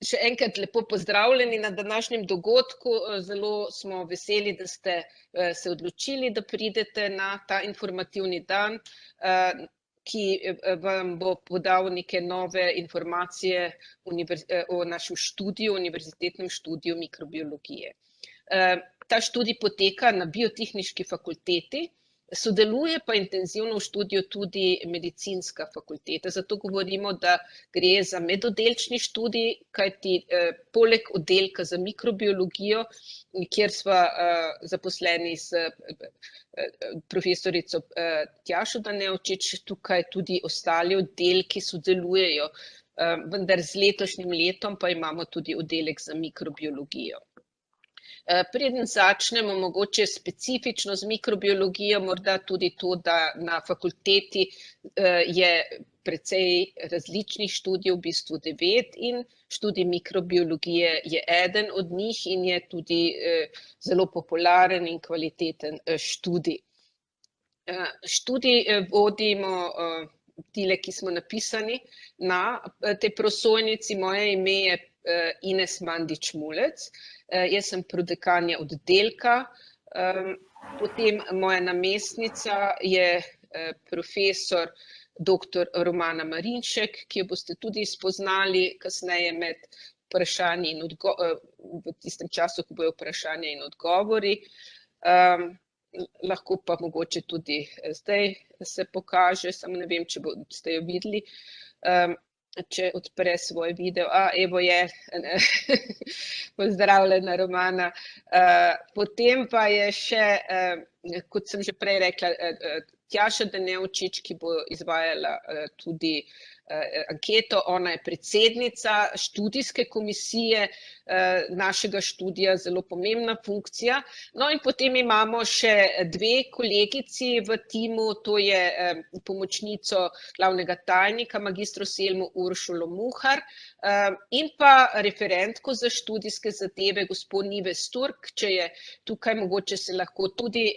Še enkrat lepo pozdravljeni na današnjem dogodku. Zelo smo veseli, da ste se odločili, da pridete na ta informativni dan, ki vam bo podal neke nove informacije o našem študiju, univerzitetnem študiju mikrobiologije. Ta študij poteka na Biotehniški fakulteti, sodeluje pa intenzivno v študiju tudi medicinska fakulteta, zato govorimo, da gre za medoddelčni študij, kajti poleg oddelka za mikrobiologijo, kjer sva zaposleni s profesorico Tjašo Danevčič, tukaj tudi ostali oddelki sodelujejo, vendar z letošnjim letom pa imamo tudi oddelek za mikrobiologijo. Preden začnemo mogoče specifično z mikrobiologijo, morda tudi to, da na fakulteti je precej različnih študijev, v bistvu 9, in študij mikrobiologije je eden od njih in je tudi zelo popularen in kvaliteten študij. Študij vodimo tile, ki smo napisani na tej prosojnici. Moje ime je Ines Mandić-Mulec. Jaz sem prodekanja oddelka, potem moja namestnica je profesor dr. Romana Marinšek, ki jo boste tudi spoznali kasneje med vprašanji in v tistem času, ko bojo vprašanja in odgovori. Lahko pa mogoče tudi zdaj se pokaže, samo ne vem, če boste jo videli. Če odpre svoj video. Evo je, pozdravljena Romana. Potem pa je še, kot sem že prej rekla, Tjaša Danevčič, ki bo izvajala tudi anketo. Ona je predsednica študijske komisije našega študija, zelo pomembna funkcija. No in potem imamo še 2 kolegici v timu, to je pomočnico glavnega tajnika, magistro Selmo Uršulo Muhar, in pa referentko za študijske zadeve, gospod Nives Turk. Če je tukaj, mogoče se lahko tudi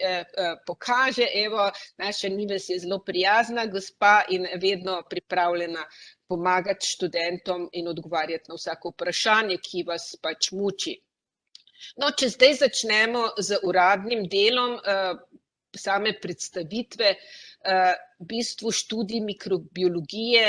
pokaže. Evo, naša Nives je zelo prijazna gospa in vedno pripravljena pomagati študentom in odgovarjati na vsako vprašanje, ki vas pač muči. No, če zdaj začnemo z uradnim delom same predstavitve, v bistvu študij mikrobiologije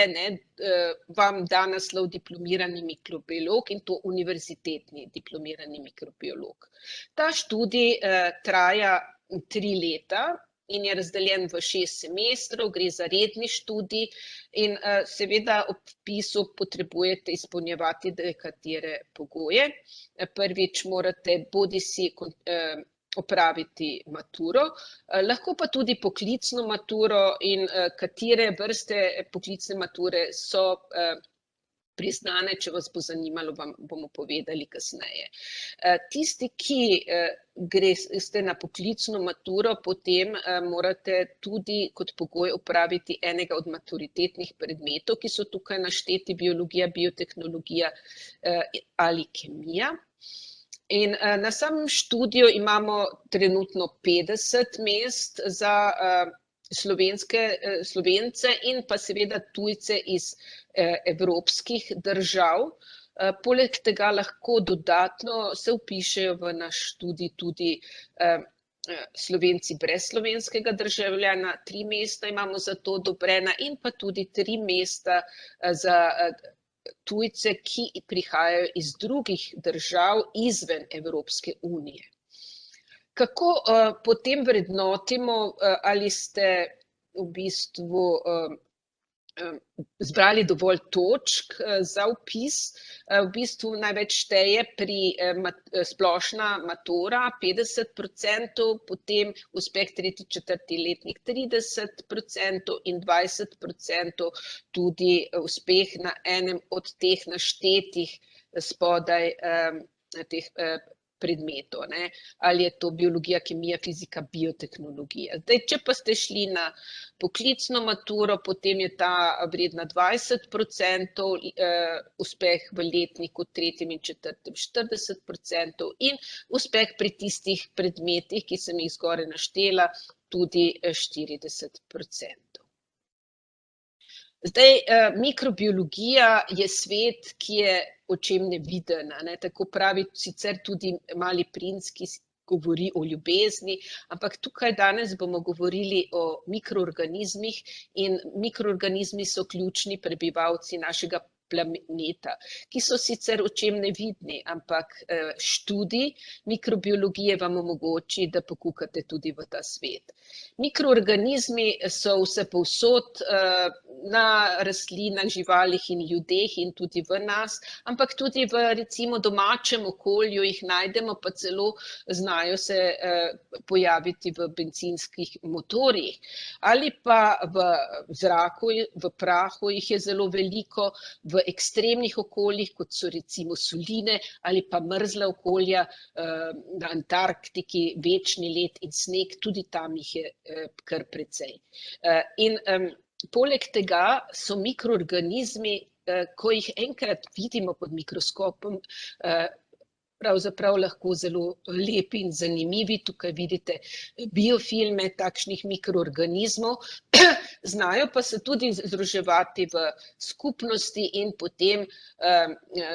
vam da naslov diplomirani mikrobiolog, in to univerzitetni diplomirani mikrobiolog. Ta študij traja 3 leta in je razdeljen v 6 semestrov, gre za redni študij in seveda ob vpisu potrebujete izpolnjevati nekatere pogoje. Prvič morate bodisi opraviti maturo, lahko pa tudi poklicno maturo, in katere vrste poklicne mature so priznane, če vas bo zanimalo, vam bomo povedali kasneje. Tisti, ki ste na poklicno maturo, potem morate tudi kot pogoj opraviti enega od maturitetnih predmetov, ki so tukaj našteti: biologija, biotehnologija ali kemija. In na samem študiju imamo trenutno 50 mest za Slovence in pa seveda tujce iz evropskih držav. Poleg tega lahko dodatno se vpišejo v naš študij tudi Slovenci brez slovenskega državljana, 3 mesta imamo za to odobrena, in pa tudi 3 mesta za tujce, ki prihajajo iz drugih držav izven Evropske unije. Kako potem vrednotimo, ali ste v bistvu zbrali dovolj točk za vpis? V bistvu največ šteje pri splošna matura 50%, potem uspeh 3., 4. letnik 30% in 20% tudi uspeh na enem od teh naštetih spodaj teh predmetov, ali je to biologija, kemija, fizika, biotehnologija. Zdaj, če pa ste šli na poklicno maturo, potem je ta vredna 20%, uspeh v letniku 3. in 4. 40% in uspeh pri tistih predmetih, ki sem jih zgoraj naštela, tudi 40%. Zdaj, mikrobiologija je svet, ki je očem neviden, ne? Tako pravi sicer tudi Mali princ, ki govori o ljubezni, ampak tukaj danes bomo govorili o mikroorganizmih in mikroorganizmi so ključni prebivalci našega planeta, ki so sicer očem nevidni, ampak študij mikrobiologije vam omogoči, da pokukate tudi v ta svet. Mikroorganizmi so vse povsod, na rastlinah, živalih in ljudeh in tudi v nas, ampak tudi v recimo domačem okolju jih najdemo, pa celo znajo se pojaviti v bencinskih motorjih. Ali pa v zraku, v prahu jih je zelo veliko, v ekstremnih okoljih, kot so recimo soline ali pa mrzla okolja na Antarktiki, večni led in sneg, tudi tam jih je kar precej. In poleg tega so mikroorganizmi, ko jih enkrat vidimo pod mikroskopom, pravzaprav lahko zelo lepi in zanimivi. Tukaj vidite biofilme takšnih mikroorganizmov, znajo pa se tudi združevati v skupnosti in potem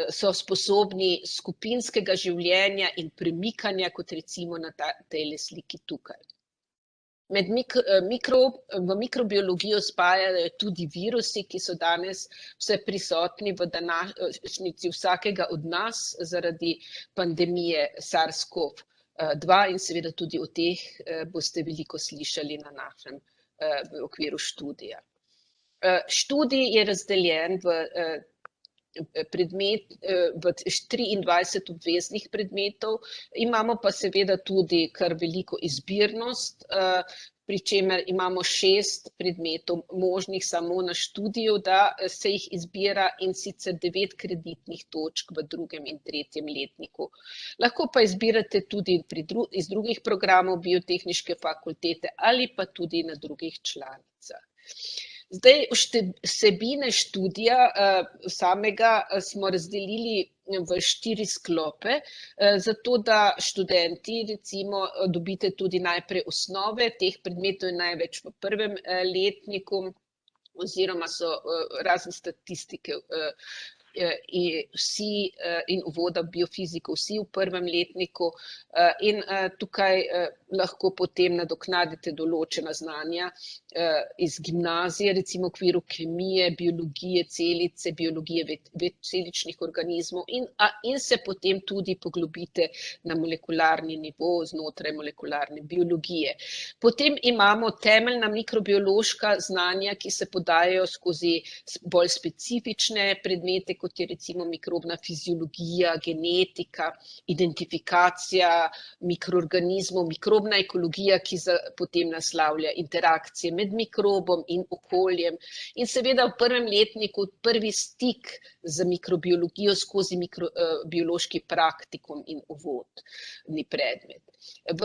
so sposobni skupinskega življenja in premikanja, kot recimo na tej sliki tukaj. V mikrobiologijo spadajo tudi virusi, ki so danes vse prisotni v današnjici vsakega od nas zaradi pandemije SARS-CoV-2 in seveda tudi o teh boste veliko slišali na našem v okviru študija. Študij je razdeljen v 23 obveznih predmetov, imamo pa seveda tudi kar veliko izbirnost, pri čemer imamo 6 predmetov možnih samo na študiju, da se jih izbira, in sicer 9 kreditnih točk v 2. in 3. letniku. Lahko pa izbirate tudi iz drugih programov biotehniške fakultete ali pa tudi na drugih članicah. Zdaj, vsebine študija samega smo razdelili v 4 sklope, zato da študenti recimo dobite tudi najprej osnove, teh predmetov je največ v 1. letniku, oziroma so razen statistike in uvoda v biofiziko vsi v 1. letniku, in tukaj lahko potem nadoknadite določena znanja iz gimnazije, recimo v okviru kemije, biologije celice, biologije večceličnih organizmov in se potem tudi poglobite na molekularni nivo znotraj molekularne biologije. Potem imamo temeljna mikrobiološka znanja, ki se podajajo skozi bolj specifične predmete, kot je recimo mikrobna fiziologija, genetika, identifikacija mikroorganizmov, mikrobna ekologija, ki potem naslavlja interakcije med mikrobom in okoljem, in seveda v 1. letniku prvi stik z mikrobiologijo skozi mikrobiološki praktikum in uvodni predmet. V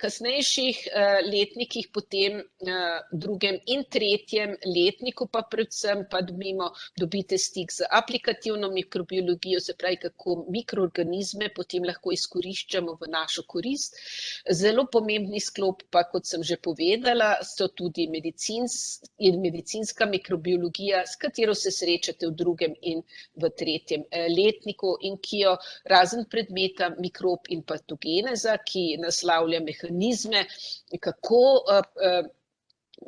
kasnejših letnikih, potem 2. in 3. letniku pa predvsem pa dobite stik z aplikativno mikrobiologijo, se pravi, kako mikroorganizme potem lahko izkoriščamo v našo korist. Zelo pomembni sklop pa, kot sem že povedala, so tudi medicinska mikrobiologija, s katero se srečate v 2. in v 3. letniku in ki jo razen predmeta mikrob in patogeneza, ki naslavlja mehanizme, kako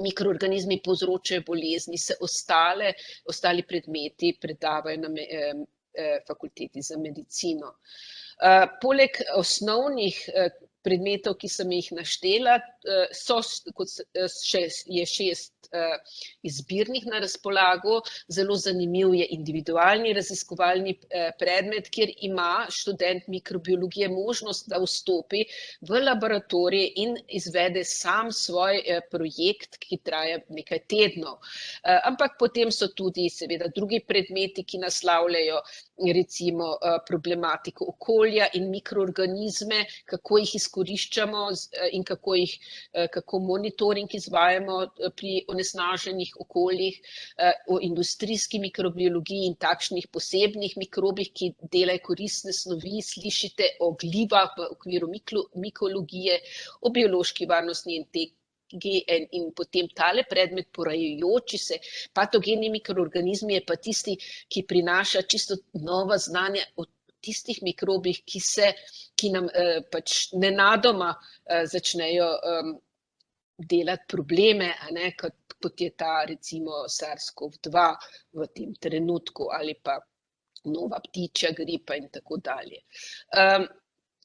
mikroorganizmi povzročajo bolezni, se ostali predmeti predavajo na fakulteti za medicino. Poleg osnovnih predmetov, ki sem jih naštela, je 6 izbirnih na razpolago. Zelo zanimiv je individualni raziskovalni predmet, kjer ima študent mikrobiologije možnost, da vstopi v laboratorij in izvede sam svoj projekt, ki traja nekaj tednov. Ampak potem so tudi seveda drugi predmeti, ki naslavljajo recimo problematiko okolja in mikroorganizme, kako jih izkoriščamo in kako monitoring izvajamo pri onesnaženih okoljih, o industrijski mikrobiologiji in takšnih posebnih mikrobih, ki delajo koristne snovi, slišite o glivah v okviru mikologije, o biološki varnosti in in potem tale predmet porajajoči se patogeni mikroorganizmi je pa tisti, ki prinaša čisto nova znanja o tistih mikrobih, ki nam pač nenadoma začnejo delati probleme, a ne, kot je ta recimo SARS-CoV-2 v tem trenutku ali pa nova ptičja gripa in tako dalje.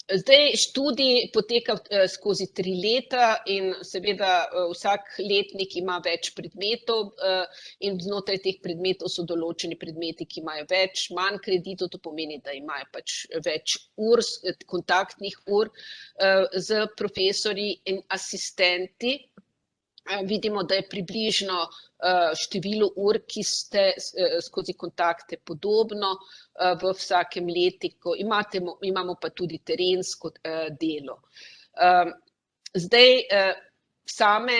Zdaj študij poteka skozi 3 leta in seveda vsak letnik ima več predmetov in znotraj teh predmetov so določeni predmeti, ki imajo več, manj kreditov, to pomeni, da imajo pač več ur, kontaktnih ur z profesorji in asistenti. Vidimo, da je približno število ur, ki ste skozi kontakte podobno v vsakem letniku. Imamo pa tudi terensko delo. Zdaj, same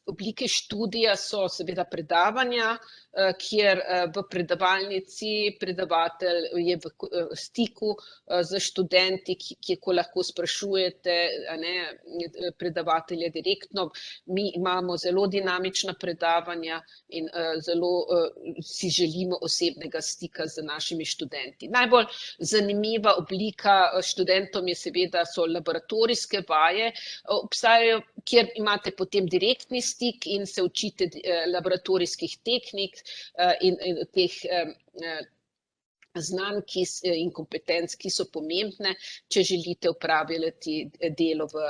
oblike študija so seveda predavanja, kjer v predavalnici predavatelj je v stiku z študenti, ko lahko sprašujete predavatelje direktno. Mi imamo zelo dinamična predavanja in zelo si želimo osebnega stika z našimi študenti. Najbolj zanimiva oblika študentom je seveda so laboratorijske vaje, obstajajo, kjer imate potem direktni stik in se učite laboratorijskih tehnik in teh znanj in kompetenc, ki so pomembne, če želite opravljati delo v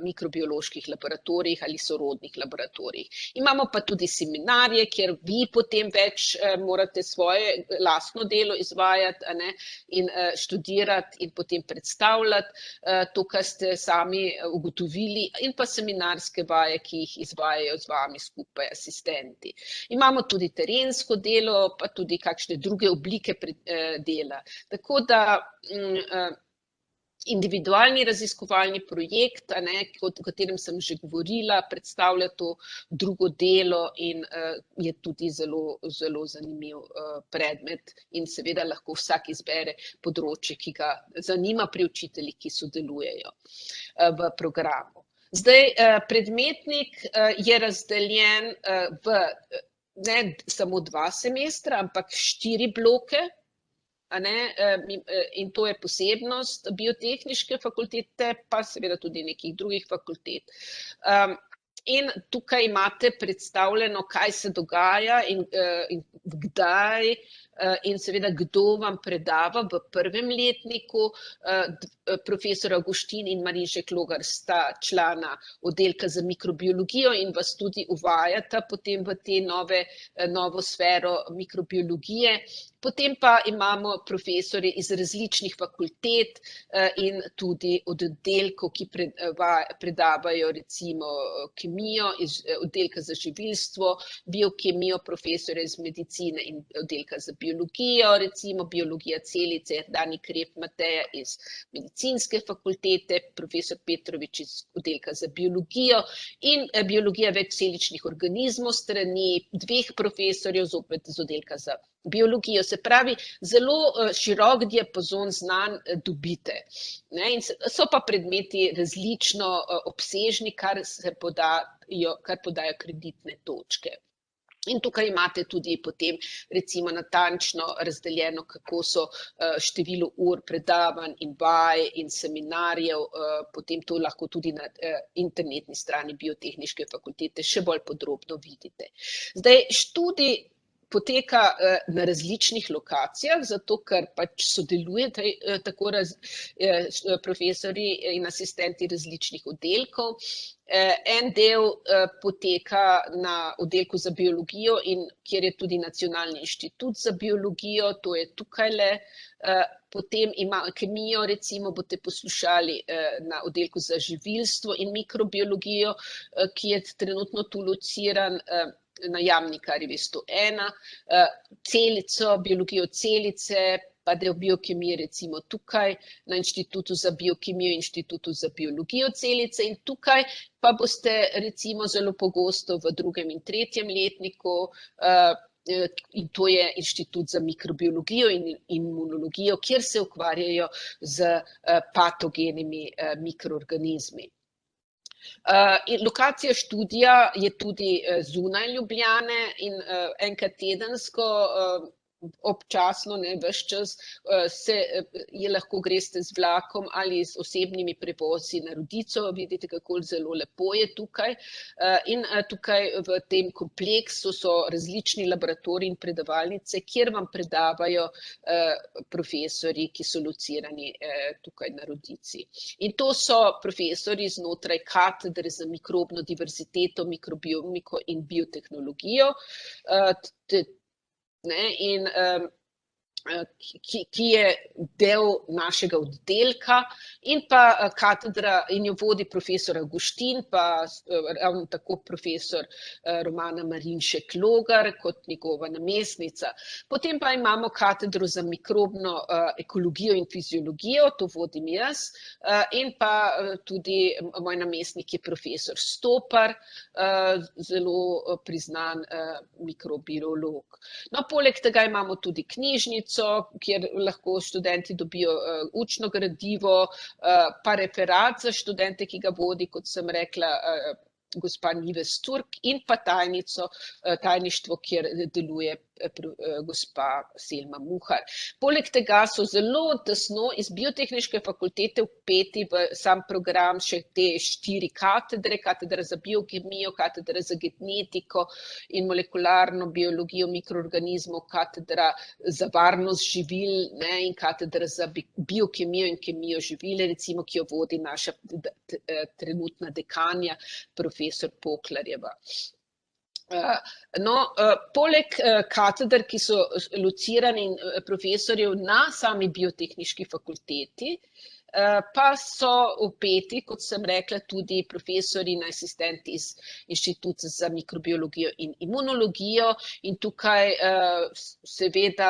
mikrobioloških laboratorijih ali sorodnih laboratorijih. Imamo pa tudi seminarje, kjer vi potem več morate svoje lastno delo izvajati in študirati in potem predstavljati to, kar ste sami ugotovili, in pa seminarske vaje, ki jih izvajajo z vami skupaj asistenti. Imamo tudi terensko delo, pa tudi kakšne druge oblike dela. Tako da individualni raziskovalni projekt, o katerem sem že govorila, predstavlja to drugo delo in je tudi zelo, zelo zanimiv predmet in seveda lahko vsak izbere področje, ki ga zanima pri učiteljih, ki sodelujejo v programu. Zdaj, predmetnik je razdeljen v ne samo 2 semestra, ampak 4 bloke. In to je posebnost biotehniške fakultete, pa seveda tudi nekih drugih fakultet. In tukaj imate predstavljeno, kaj se dogaja in kdaj in seveda kdo vam predava v prvem letniku. Profesor Avguštin in Marinšek Logar sta člana oddelka za mikrobiologijo in vas tudi uvajata potem v te novo sfero mikrobiologije. Potem pa imamo profesorje iz različnih fakultet in tudi oddelkov, ki predavajo recimo kemijo iz oddelka za živilstvo, biokemijo, profesorje iz medicine in oddelka za biologijo, recimo biologija celice, Dani Kref Mateja iz medicinske fakultete, profesor Petrovič iz oddelka za biologijo in biologija večceličnih organizmov strani 2 profesorjev zopet z oddelka za biologijo. Se pravi, zelo širok diapazon znanj dobite. In so pa predmeti različno obsežni, kar podajo kreditne točke. In tukaj imate tudi potem recimo natančno razdeljeno, kako so število ur predavanj in vaj in seminarjev, potem to lahko tudi na internetni strani Biotehniške fakultete še bolj podrobno vidite. Zdaj, študij poteka na različnih lokacijah, zato ker pač sodelujete tako profesorji in asistenti različnih oddelkov. En del poteka na oddelku za biologijo, kjer je tudi Nacionalni inštitut za biologijo, to je tukajle. Potem kemijo, recimo, boste poslušali na oddelku za živilstvo in mikrobiologijo, ki je trenutno tu lociran na Jamnikarjevi 101, celico, biologijo celice, pa del biokemije recimo tukaj na Inštitutu za biokemijo in Inštitutu za biologijo celice in tukaj pa boste recimo zelo pogosto v 2. in 3. letniku in to je Inštitut za mikrobiologijo in imunologijo, kjer se ukvarjajo z patogenimi mikroorganizmi. Lokacija študija je tudi zunaj Ljubljane in enkrat tedensko, občasno, ne ves čas, je lahko greste z vlakom ali z osebnimi prevozi na Rodico. Vidite, kako zelo lepo je tukaj. In tukaj v tem kompleksu so različni laboratoriji in predavalnice, kjer vam predavajo profesorji, ki so locirani tukaj na Rodici. In to so profesorji znotraj katedre za mikrobno diverziteto, mikrobiomiko in biotehnologijo, in ki je del našega oddelka, in pa katedra, in jo vodi profesor Avguštin, pa ravno tako profesor Romana Marinšek Logar kot njegova namestnica. Potem pa imamo katedro za mikrobno ekologijo in fiziologijo, to vodim jaz, in pa tudi moj namestnik je profesor Stopar, zelo priznan mikrobiolog. No, poleg tega imamo tudi knjižnico, kjer lahko študenti dobijo učno gradivo, pa referat za študente, ki ga vodi, kot sem rekla, gospa Nives Turk, in pa tajništvo, kjer deluje gospa Selma Muhar. Poleg tega so zelo tesno iz biotehniške fakultete vpeti v sam program še te 4 katedre, katedra za biokemijo, katedra za genetiko in molekularno biologijo mikroorganizmov, katedra za varnost živil, in katedra za biokemijo in kemijo živil, recimo, ki jo vodi naša trenutna dekanja, profesor Poklarjeva. No, poleg kateder, ki so locirani, in profesorjev na sami biotehniški fakulteti, pa so vpeti, kot sem rekla, tudi profesorji in asistenti iz Inštituta za mikrobiologijo in imunologijo, in tukaj seveda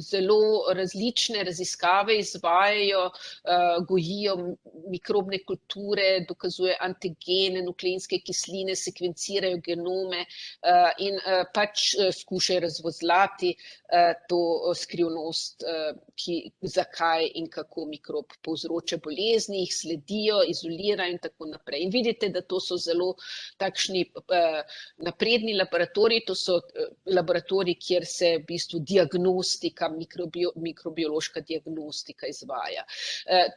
zelo različne raziskave izvajajo, gojijo mikrobne kulture, dokazujejo antigene, nukleinske kisline, sekvencirajo genome in pač skušajo razvozlati to skrivnost, zakaj in kako mikrob povzroča bolezni, jih sledijo, izolirajo in tako naprej. In vidite, da to so zelo takšni napredni laboratoriji, to so laboratoriji, kjer se v bistvu diagnostika, mikrobiološka diagnostika izvaja.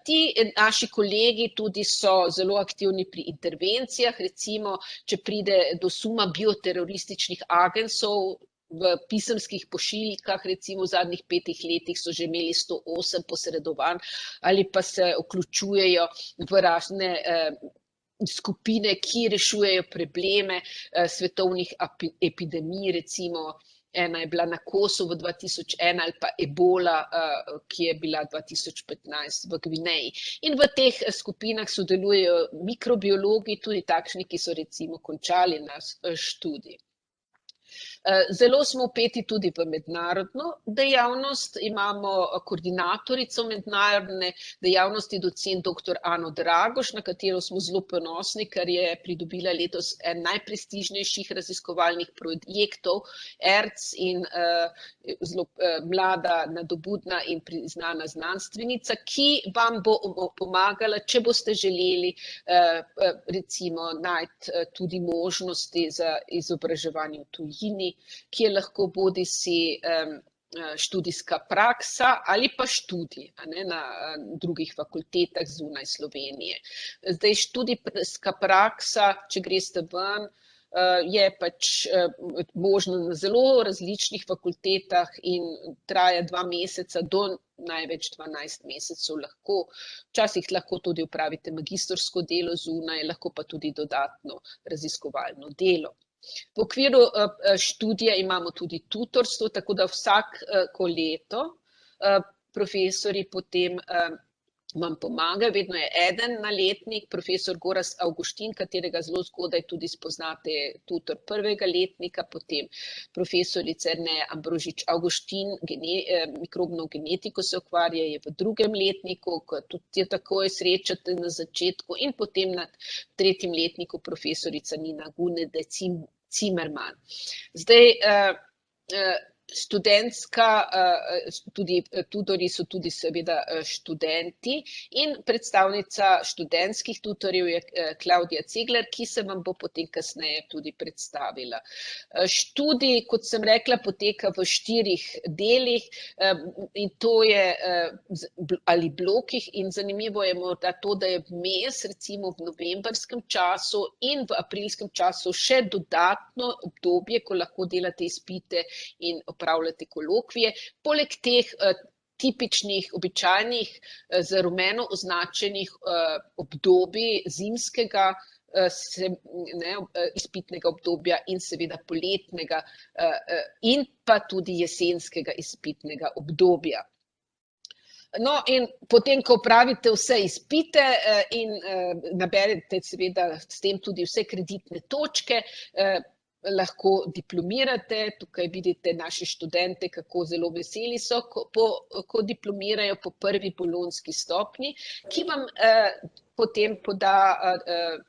Ti naši kolegi tudi so zelo aktivni pri intervencijah, recimo, če pride do suma bioterorističnih agensov, v pisemskih pošiljkah, recimo v zadnjih 5 letih so že imeli 108 posredovanj, ali pa se vključujejo v razne skupine, ki rešujejo probleme svetovnih epidemij, recimo ena je bila na Kosovu 2001 ali pa Ebola, ki je bila 2015 v Gvineji. In v teh skupinah sodelujejo mikrobiologi, tudi takšni, ki so recimo končali naš študij. Zelo smo vpeti tudi v mednarodno dejavnost, imamo koordinatorico mednarodne dejavnosti, docent dr. Ano Dragoš, na katero smo zelo ponosni, ker je pridobila letos en najprestižnejših raziskovalnih projektov ERC in zelo mlada, nadobudna in priznana znanstvenica, ki vam bo pomagala, če boste želeli recimo najti tudi možnosti za izobraževanje v tujini, ki je lahko bodisi študijska praksa ali pa študij na drugih fakultetah zunaj Slovenije. Zdaj, študijska praksa, če greste ven, je pač možno na zelo različnih fakultetah in traja 2 meseca do največ 12 mesecev lahko. Včasih lahko tudi opravite magistrsko delo zunaj, lahko pa tudi dodatno raziskovalno delo. V okviru študija imamo tudi tutorstvo, tako da vsako leto profesorji potem vam pomagajo, vedno je eden na letnik, profesor Gorazd Avguštin, katerega zelo zgodaj tudi spoznate, tutor 1. letnika, potem profesorica Jerneja Ambrožič Avguštin, mikrobno genetiko se ukvarja, je v 2. letniku, tudi je takoj srečate na začetku, in potem na 3. letniku profesorica Nina Gunede Cimerman. Zdaj, študentska, tudi tutorji so tudi seveda študenti in predstavnica študentskih tutorjev je Klavdija Ceglar, ki se vam bo potem kasneje tudi predstavila. Študij, kot sem rekla, poteka v 4 delih in to je ali blokih in zanimivo je morda to, da je vmes recimo v novembrskem času in v aprilskem času še dodatno obdobje, ko lahko delate izpite in opravljate kolokvije. Poleg teh tipičnih, običajnih, z rumeno označenih obdobij zimskega izpitnega obdobja in seveda poletnega in pa tudi jesenskega izpitnega obdobja. No, in potem, ko opravite vse izpite in naberete seveda s tem tudi vse kreditne točke, lahko diplomirate. Tukaj vidite naše študente, kako zelo veseli so, ko diplomirajo po prvi bolonjski stopnji, ki vam potem poda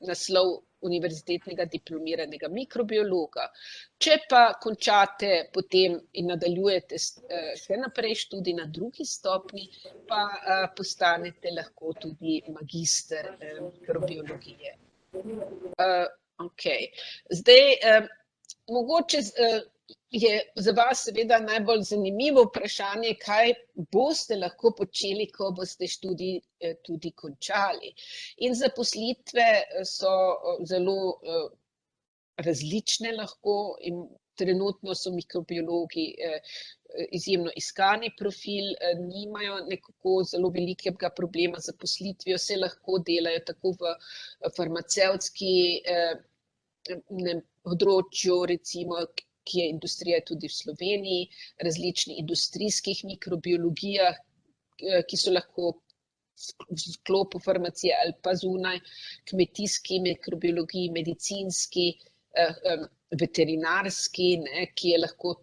naslov univerzitetnega diplomiranega mikrobiologa. Če pa končate potem in nadaljujete še naprej študij na drugi stopnji, pa postanete lahko tudi magister mikrobiologije. Okay. Zdaj, mogoče je za vas seveda najbolj zanimivo vprašanje, kaj boste lahko počeli, ko boste študij tudi končali. In zaposlitve so zelo različne lahko in trenutno so mikrobiologi izjemno iskani profil, nimajo nekako zelo velikega problema z zaposlitvijo, se lahko delajo tako v farmacevtski področju, recimo, ki je industrija tudi v Sloveniji, različnih industrijskih mikrobiologijah, ki so lahko v sklopu farmacije ali pa zunaj, kmetijski mikrobiologiji, medicinski, veterinarski, ki je lahko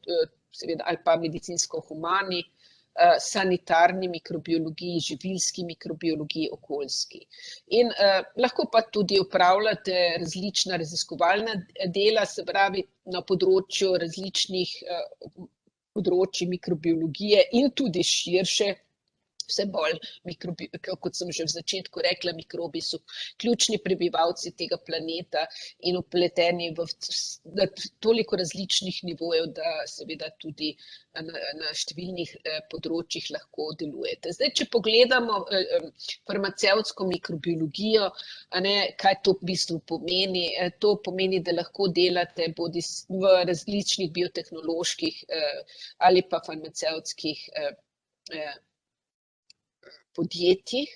seveda ali pa medicinsko-humani, sanitarni mikrobiologiji, živilski mikrobiologiji, okoljski. In lahko pa tudi opravljate različna raziskovalna dela, se pravi na področju različnih področji mikrobiologije in tudi širše, vse bolj, kot sem že v začetku rekla, mikrobi so ključni prebivalci tega planeta in vpleteni v toliko različnih nivojev, da seveda tudi na številnih področjih lahko delujete. Zdaj, če pogledamo farmacevtsko mikrobiologijo, kaj to v bistvu pomeni? To pomeni, da lahko delate bodi v različnih biotehnoloških ali pa farmacevtskih podjetjih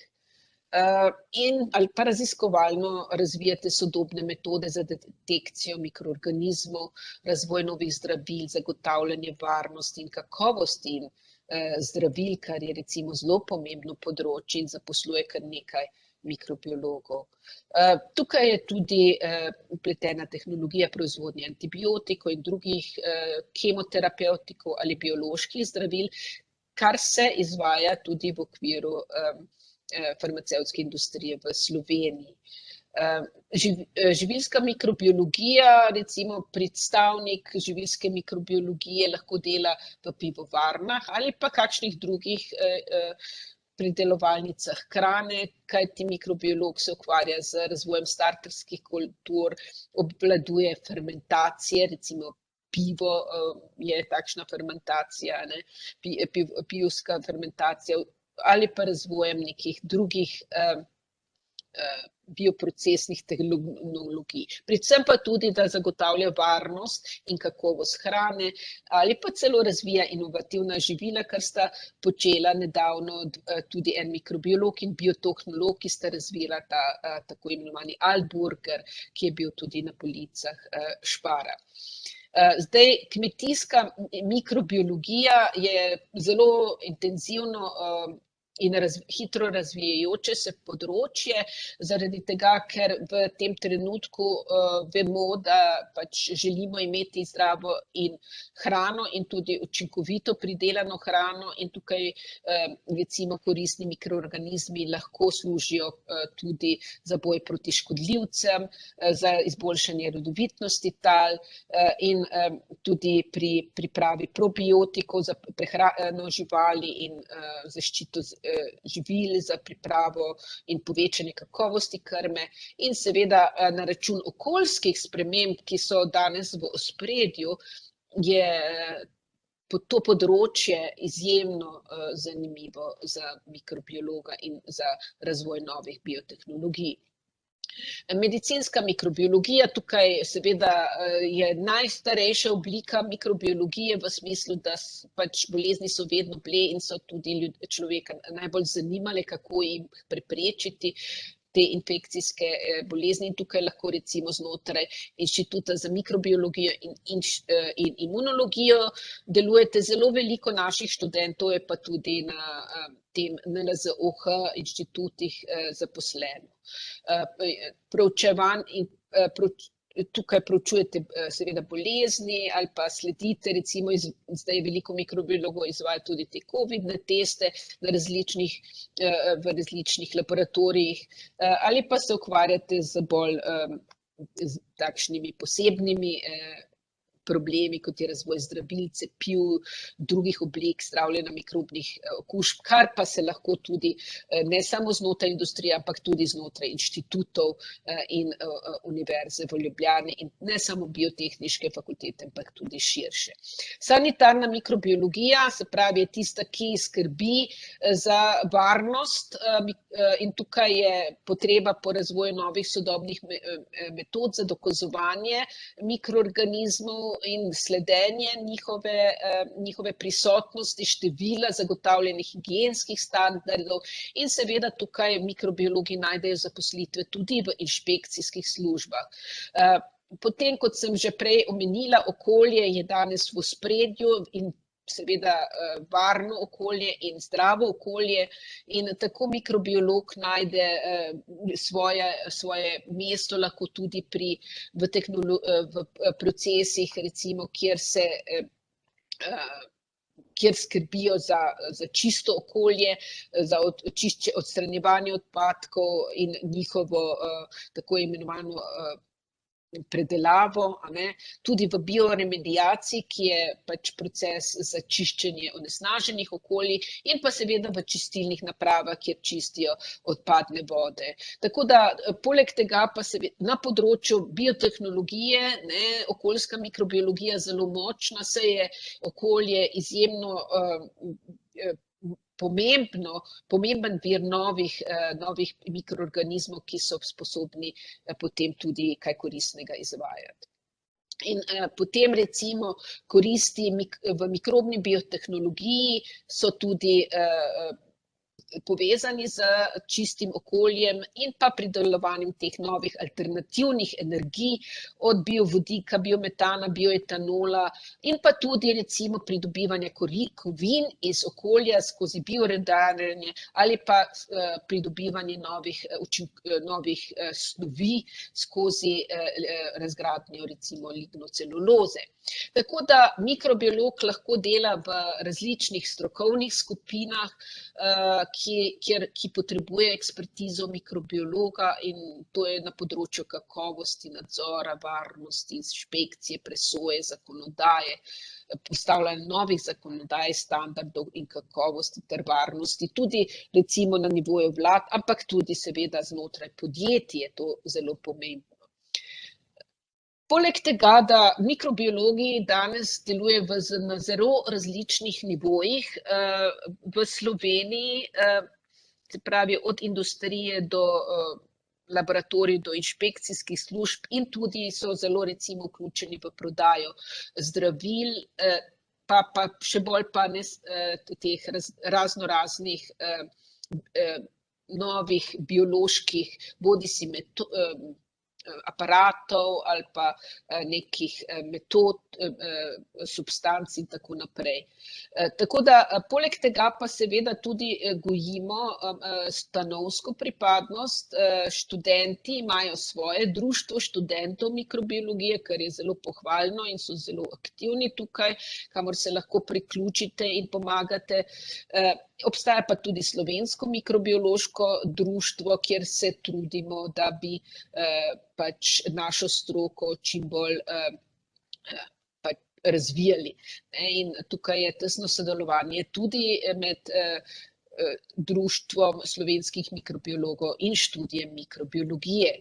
ali pa raziskovalno razvijate sodobne metode za detekcijo mikroorganizmov, razvoj novih zdravil, zagotavljanje varnosti in kakovosti zdravil, kar je recimo zelo pomembno področje in zaposluje kar nekaj mikrobiologov. Tukaj je tudi vpletena tehnologija proizvodnje antibiotikov in drugih kemoterapevtikov ali bioloških zdravil, kar se izvaja tudi v okviru farmacevtske industrije v Sloveniji. Živilska mikrobiologija, recimo predstavnik živilske mikrobiologije lahko dela v pivovarnah ali pa kakšnih drugih pridelovalnicah hrane, kajti mikrobiolog se ukvarja z razvojem starterskih kultur, obvladuje fermentacije, recimo pivo je takšna fermentacija, pivska fermentacija ali pa razvojem nekih drugih bioprocesnih tehnologij. Predvsem pa tudi, da zagotavlja varnost in kakovost hrane ali pa celo razvija inovativna živila, kar sta počela nedavno tudi en mikrobiolog in biotehnolog, ki sta razvila ta tako imenovani Alburger, ki je bil tudi na policah Spara. Zdaj, kmetijska mikrobiologija je zelo intenzivno in hitro razvijajoče se področje, zaradi tega, ker v tem trenutku vemo, da pač želimo imeti zdravo in hrano in tudi učinkovito pridelano hrano in tukaj recimo koristni mikroorganizmi lahko služijo tudi za boj proti škodljivcem, za izboljšanje rodovitnosti tal in tudi pri pripravi probiotikov za prehrano živali in zaščito živil za pripravo in povečanje kakovosti krme in seveda na račun okoljskih sprememb, ki so danes v ospredju, je to področje izjemno zanimivo za mikrobiologa in za razvoj novih biotehnologij. Medicinska mikrobiologija tukaj seveda je najstarejša oblika mikrobiologije v smislu, da pač bolezni so vedno bile in so tudi človeka najbolj zanimale, kako jim preprečiti te infekcijske bolezni. In tukaj lahko recimo znotraj Inštituta za mikrobiologijo in imunologijo delujete zelo veliko naših študentov, je pa tudi na tem NLZOH inštitutih zaposleno. Tukaj proučujete seveda bolezni ali pa sledite, recimo zdaj veliko mikrobiologov izvaja tudi te covidne teste v različnih laboratorijih ali pa se ukvarjate z bolj takšnimi posebnimi problemi, kot je razvoj zdravil, cepiv, drugih oblik zdravljenja mikrobnih okužb, kar pa se lahko tudi ne samo znotraj industrije, ampak tudi znotraj inštitutov in univerze v Ljubljani in ne samo biotehniške fakultete, ampak tudi širše. Sanitarna mikrobiologija, se pravi, je tista, ki skrbi za varnost in tukaj je potreba po razvoju novih sodobnih metod za dokazovanje mikroorganizmov in sledenje njihove prisotnosti, števila, zagotavljanje higienskih standardov in seveda tukaj mikrobiologi najdejo zaposlitve tudi v inšpekcijskih službah. Potem, kot sem že prej omenila, okolje je danes v ospredju in seveda varno okolje in zdravo okolje in tako mikrobiolog najde svoje mesto lahko tudi v procesih, recimo, kjer skrbijo za čisto okolje, za odstranjevanje odpadkov in njihovo tako imenovano predelavo, tudi v bioremediaciji, ki je pač proces za čiščenje onesnaženih okolij in pa seveda v čistilnih napravah, kjer čistijo odpadne vode. Tako da poleg tega pa na področju biotehnologije, okoljska mikrobiologija zelo močna, saj je okolje izjemno pomemben vir novih mikroorganizmov, ki so sposobni potem tudi kaj koristnega izvajati. In potem recimo koristi v mikrobni biotehnologiji so tudi povezani z čistim okoljem in pa pridelovanjem teh novih alternativnih energij, od biovodika, biometana, bioetanola in pa tudi recimo pridobivanje kovin iz okolja skozi bioredarjenje ali pa pridobivanje novih snovi skozi razgradnjo recimo lignoceluloze. Tako da mikrobiolog lahko dela v različnih strokovnih skupinah, ki potrebuje ekspertizo mikrobiologa in to je na področju kakovosti, nadzora, varnosti, inšpekcije, presoje, zakonodaje, postavljanja novih zakonodaj, standardov in kakovosti ter varnosti, tudi recimo na nivoju vlad, ampak tudi seveda znotraj podjetij je to zelo pomembno. Poleg tega, da mikrobiologi danes delujejo na zelo različnih nivojih v Sloveniji, se pravi od industrije do laboratorij, do inšpekcijskih služb in tudi so zelo recimo vključeni v prodajo zdravil, pa še bolj pa teh raznoraznih novih bioloških bodisi aparatov ali pa nekih metod, substanc in tako naprej. Tako da poleg tega pa seveda tudi gojimo stanovsko pripadnost. Študenti imajo svoje društvo študentov mikrobiologije, kar je zelo pohvalno in so zelo aktivni tukaj, kamor se lahko priključite in pomagate. Obstaja pa tudi slovensko mikrobiološko društvo, kjer se trudimo, da bi pač našo stroko čim bolj razvijali. In tukaj je tesno sodelovanje tudi med društvom slovenskih mikrobiologov in študijem mikrobiologije.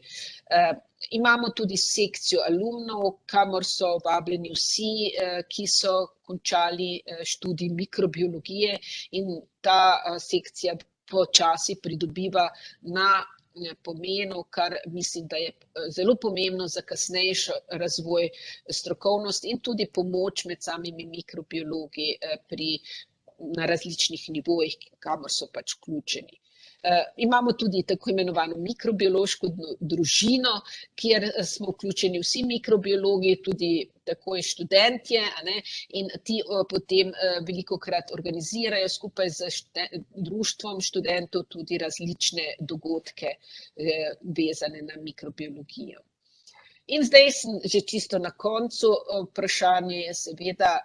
Imamo tudi sekcijo alumnov, kamor so vabljeni vsi, ki so končali študij mikrobiologije, in ta sekcija počasi pridobiva na pomenu, kar mislim, da je zelo pomembno za kasnejši razvoj strokovnosti in tudi pomoč med samimi mikrobiologi na različnih nivojih, kamor so pač vključeni. Imamo tudi tako imenovano mikrobiološko družino, kjer smo vključeni vsi mikrobiologi, tudi takoj študentje, in ti potem velikokrat organizirajo skupaj z društvom študentov tudi različne dogodke vezane na mikrobiologijo. In zdaj sem že čisto na koncu. Vprašanje je seveda,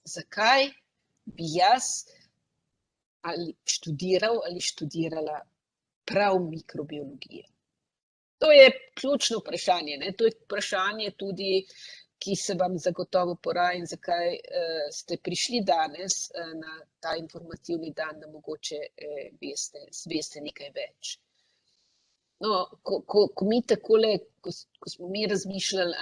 zakaj bi jaz ali študiral ali študirala prav mikrobiologije. To je ključno vprašanje. To je vprašanje tudi, ki se vam zagotovo poraja, in zakaj ste prišli danes na ta informativni dan, da mogoče veste nekaj več. No, ko mi takole, ko smo mi razmišljali,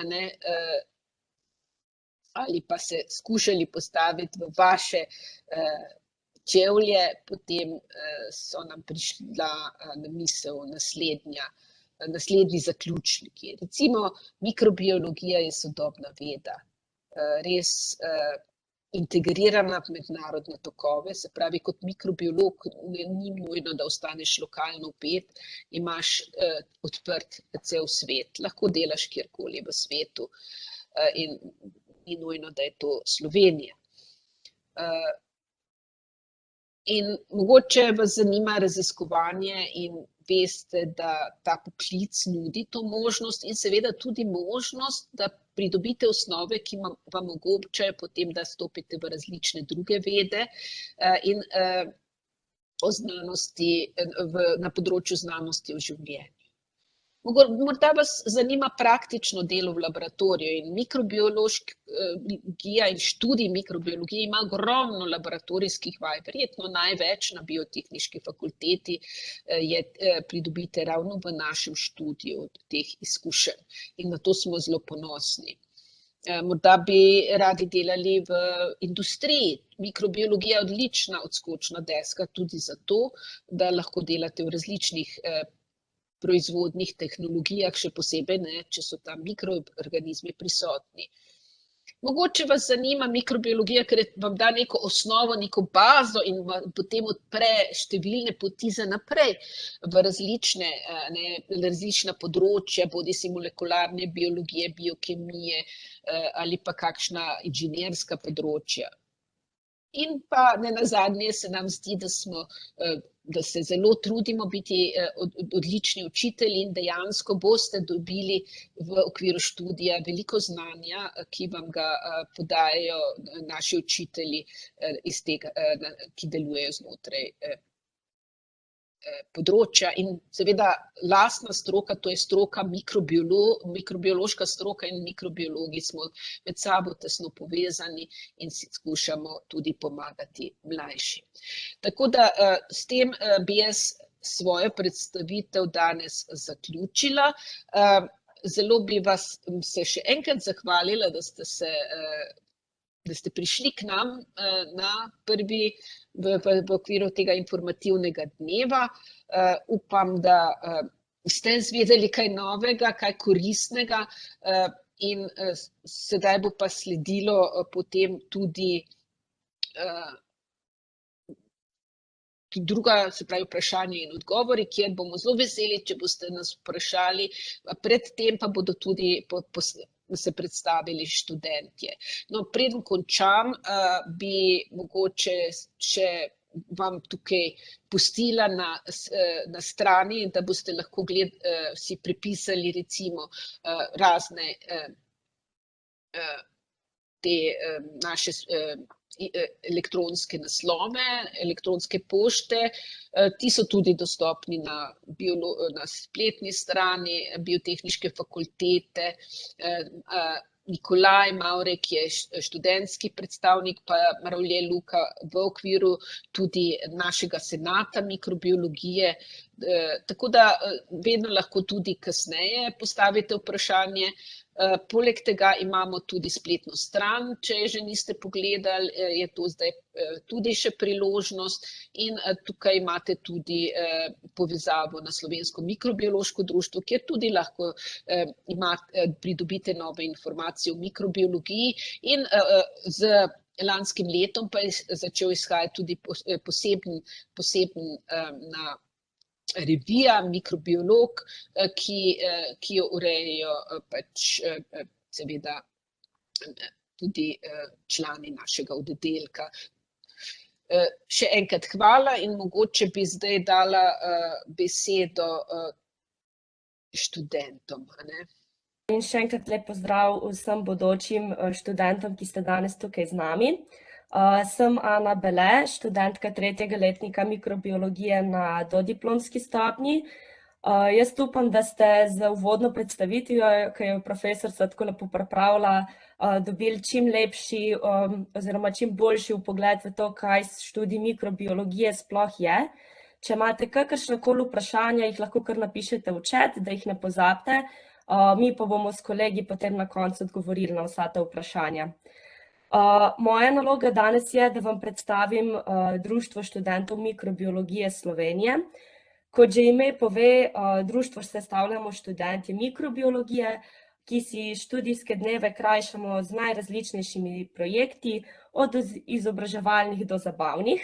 ali pa se skušali postaviti v vaše čevlje, potem so nam prišla na misel naslednji zaključniki. Recimo, mikrobiologija je sodobna veda, res integrirana v mednarodne tokove, se pravi, kot mikrobiolog ni nujno, da ostaneš lokalno vpet, imaš odprt cel svet, lahko delaš kjerkoli v svetu in ni nujno, da je to Slovenija. In mogoče vas zanima raziskovanje in veste, da ta poklic nudi to možnost in seveda tudi možnost, da pridobite osnove, ki vam omogočajo potem, da stopite v različne druge vede in o znanosti, na področju znanosti o življenju. Morda vas zanima praktično delo v laboratoriju in mikrobiologija in študij mikrobiologije ima ogromno laboratorijskih vaj, verjetno največ na biotehniški fakulteti pridobite ravno v našem študiju teh izkušenj in na to smo zelo ponosni. Morda bi radi delali v industriji. Mikrobiologija je odlična odskočna deska tudi zato, da lahko delate v različnih proizvodnih tehnologijah, še posebej, če so tam mikroorganizmi prisotni. Mogoče vas zanima mikrobiologija, ker vam da neko osnovo, neko bazo in potem odpre številne poti za naprej v različna področja, bodisi molekularne biologije, biokemije ali pa kakšna inženirska področja. In pa nenazadnje se nam zdi, da se zelo trudimo biti odlični učitelji in dejansko boste dobili v okviru študija veliko znanja, ki vam ga podajajo naši učitelji, ki delujejo znotraj področja. In seveda lastna stroka, to je stroka mikrobiološka stroka in mikrobiologi smo med sabo tesno povezani in si skušamo tudi pomagati mlajšim. Tako da s tem bi jaz svojo predstavitev danes zaključila. Zelo bi vas se še enkrat zahvalila, da ste prišli k nam v okviru tega informativnega dneva. Upam, da ste izvedeli kaj novega, kaj koristnega in sedaj bo pa sledilo potem druga, se pravi, vprašanje in odgovori, kjer bomo zelo veseli, če boste nas vprašali, predtem pa bodo tudi se predstavili študentje. No, preden končam, bi mogoče še vam tukaj pustila na strani, da boste lahko si prepisali recimo razne te naše elektronske naslove, elektronske pošte. Ti so tudi dostopni na spletni strani Biotehniške fakultete. Nikolaj Mavrek je študentski predstavnik, pa Marovlje Luka v okviru tudi našega senata mikrobiologije. Tako da vedno lahko tudi kasneje postavite vprašanje. Poleg tega imamo tudi spletno stran, če že niste pogledali, je to zdaj tudi še priložnost in tukaj imate tudi povezavo na Slovensko mikrobiološko društvo, kjer tudi lahko pridobite nove informacije o mikrobiologiji in z lanskim letom pa je začel izhajati tudi poseben revija Mikrobiolog, ki jo urejajo pač seveda tudi člani našega oddelka. Še enkrat hvala in mogoče bi zdaj dala besedo študentom. In še enkrat lep pozdrav vsem bodočim študentom, ki ste danes tukaj z nami. Sem Ana Bele, študentka 3. letnika mikrobiologije na dodiplomski stopnji. Jaz upam, da ste z uvodno predstavitvijo, ki je profesorica tako lepo pripravila, dobili čim lepši oziroma čim boljši vpogled v to, kaj študij mikrobiologije sploh je. Če imate kakršnakoli vprašanja, jih lahko kar napišete v chat, da jih ne pozabite. Mi pa bomo s kolegi potem na koncu odgovorili na vsa ta vprašanja. Moja naloga danes je, da vam predstavim Društvo študentov mikrobiologije Slovenije. Kot že ime pove, društvo sestavljamo študentje mikrobiologije, ki si študijske dneve krajšamo z najrazličnejšimi projekti, od izobraževalnih do zabavnih.